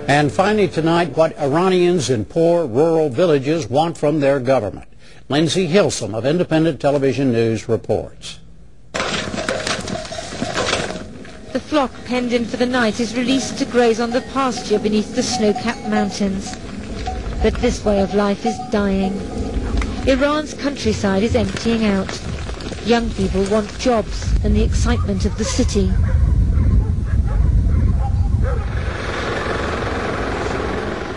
And finally tonight, what Iranians in poor rural villages want from their government. Lindsay Hilsum of Independent Television News reports. The flock penned in for the night is released to graze on the pasture beneath the snow-capped mountains. But this way of life is dying. Iran's countryside is emptying out. Young people want jobs and the excitement of the city.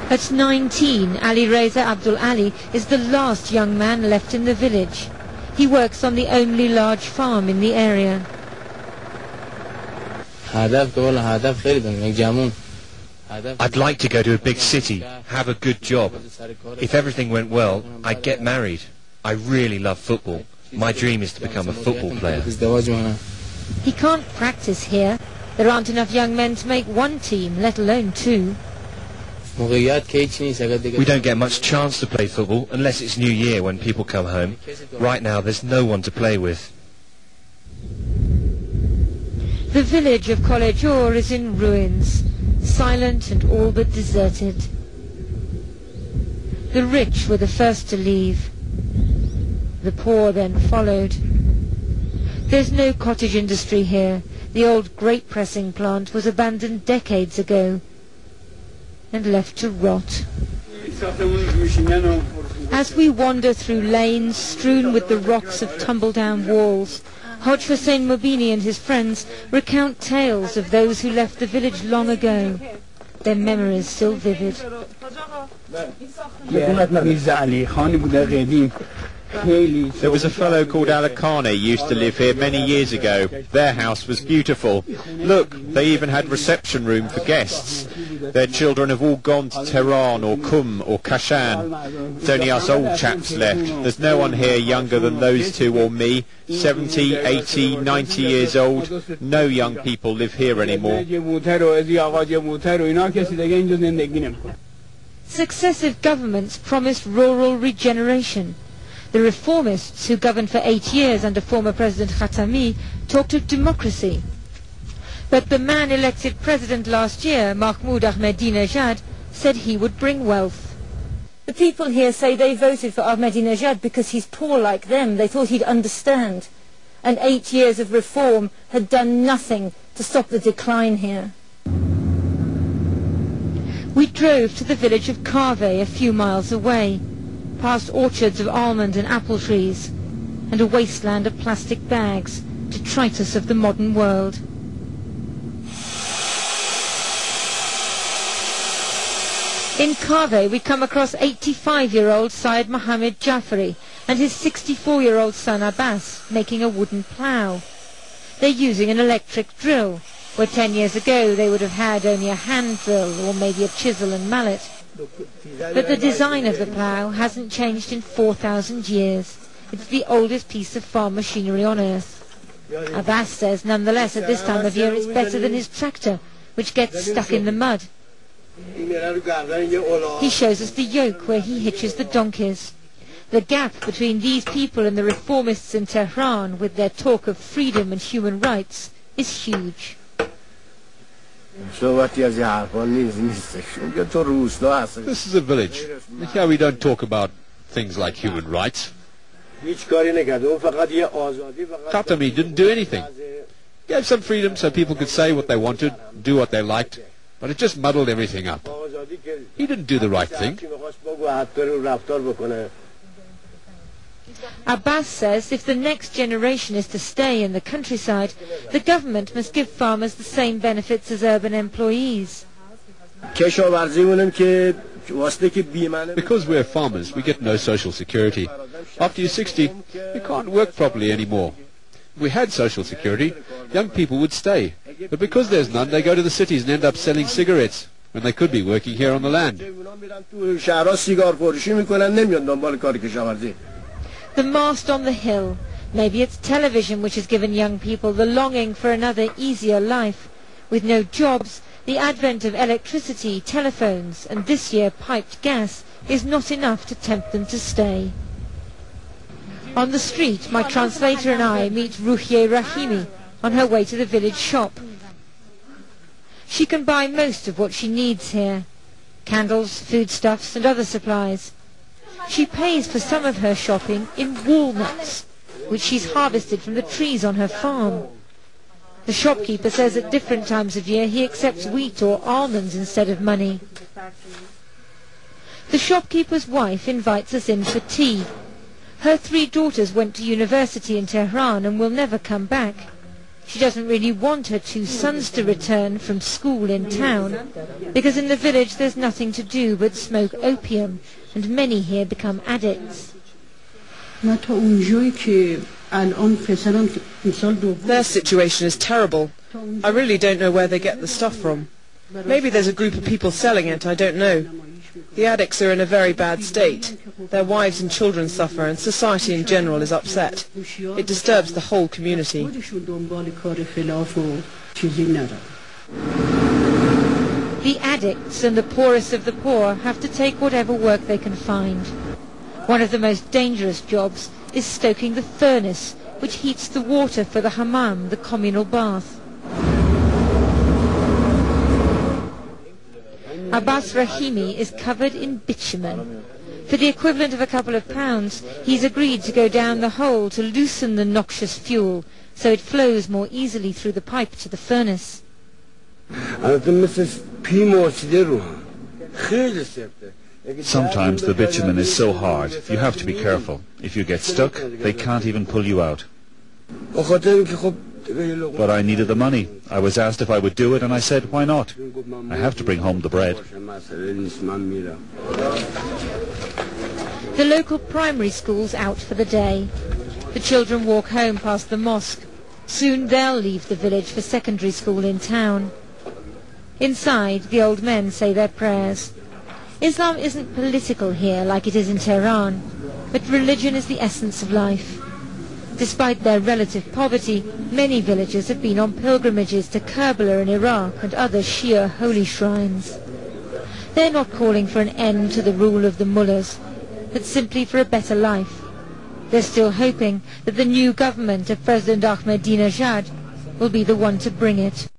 At 19, Ali Reza Abdul Ali is the last young man left in the village. He works on the only large farm in the area. I'd like to go to a big city, have a good job. If everything went well, I'd get married. I really love football. My dream is to become a football player. He can't practice here. There aren't enough young men to make one team, let alone two. We don't get much chance to play football unless it's New Year when people come home. Right now there's no one to play with. The village of Kolejor is in ruins, silent and all but deserted. The rich were the first to leave. The poor then followed. There's no cottage industry here. The old grape pressing plant was abandoned decades ago and left to rot. As we wander through lanes strewn with the rocks of tumble-down walls, Haj Hussein Mobini and his friends recount tales of those who left the village long ago, their memories still vivid. There was a fellow called Alakhani used to live here many years ago. Their house was beautiful. Look, they even had reception room for guests. Their children have all gone to Tehran or Qum or Kashan. It's only us old chaps left. There's no one here younger than those two or me. 70, 80, 90 years old. No young people live here anymore. Successive governments promised rural regeneration. The reformists who governed for 8 years under former President Khatami talked of democracy. But the man elected president last year, Mahmoud Ahmadinejad, said he would bring wealth. The people here say they voted for Ahmadinejad because he's poor like them. They thought he'd understand. And 8 years of reform had done nothing to stop the decline here. We drove to the village of Kaveh a few miles away, past orchards of almond and apple trees, and a wasteland of plastic bags, detritus of the modern world. In Kaveh we come across 85-year-old Syed Mohammed Jafari and his 64-year-old son Abbas making a wooden plough. They're using an electric drill, where 10 years ago they would have had only a hand drill or maybe a chisel and mallet. But the design of the plough hasn't changed in 4,000 years. It's the oldest piece of farm machinery on earth. Abbas says nonetheless at this time of year it's better than his tractor, which gets stuck in the mud. He shows us the yoke where he hitches the donkeys. The gap between these people and the reformists in Tehran, with their talk of freedom and human rights, is huge. This is a village. Here we don't talk about things like human rights. Khatami didn't do anything. He gave some freedom so people could say what they wanted, do what they liked, but it just muddled everything up. He didn't do the right thing. Abbas says if the next generation is to stay in the countryside, the government must give farmers the same benefits as urban employees. Because we're farmers, we get no social security. After you're 60, you can't work properly anymore. If we had social security, young people would stay. But because there's none, they go to the cities and end up selling cigarettes when they could be working here on the land. The mast on the hill. Maybe it's television which has given young people the longing for another easier life. With no jobs, the advent of electricity, telephones and this year piped gas is not enough to tempt them to stay. On the street, my translator and I meet Ruhiye Rahimi on her way to the village shop. She can buy most of what she needs here. candles, foodstuffs and other supplies. She pays for some of her shopping in walnuts, which she's harvested from the trees on her farm. The shopkeeper says at different times of year he accepts wheat or almonds instead of money. The shopkeeper's wife invites us in for tea. Her 3 daughters went to university in Tehran and will never come back. She doesn't really want her 2 sons to return from school in town, because in the village there's nothing to do but smoke opium, and many here become addicts. Their situation is terrible. I really don't know where they get the stuff from. Maybe there's a group of people selling it, I don't know. The addicts are in a very bad state. Their wives and children suffer, and society in general is upset. It disturbs the whole community. The addicts and the poorest of the poor have to take whatever work they can find. One of the most dangerous jobs is stoking the furnace, which heats the water for the hammam, the communal bath. Abbas Rahimi is covered in bitumen. For the equivalent of a couple of pounds, he's agreed to go down the hole to loosen the noxious fuel so it flows more easily through the pipe to the furnace. Sometimes the bitumen is so hard, you have to be careful. If you get stuck, they can't even pull you out. But I needed the money. I was asked if I would do it, and I said, why not? I have to bring home the bread. The local primary school's out for the day. The children walk home past the mosque. Soon they'll leave the village for secondary school in town. Inside, the old men say their prayers. Islam isn't political here like it is in Tehran, but religion is the essence of life. Despite their relative poverty, many villagers have been on pilgrimages to Kerbala in Iraq and other Shia holy shrines. They're not calling for an end to the rule of the mullahs, but simply for a better life. They're still hoping that the new government of President Ahmadinejad will be the one to bring it.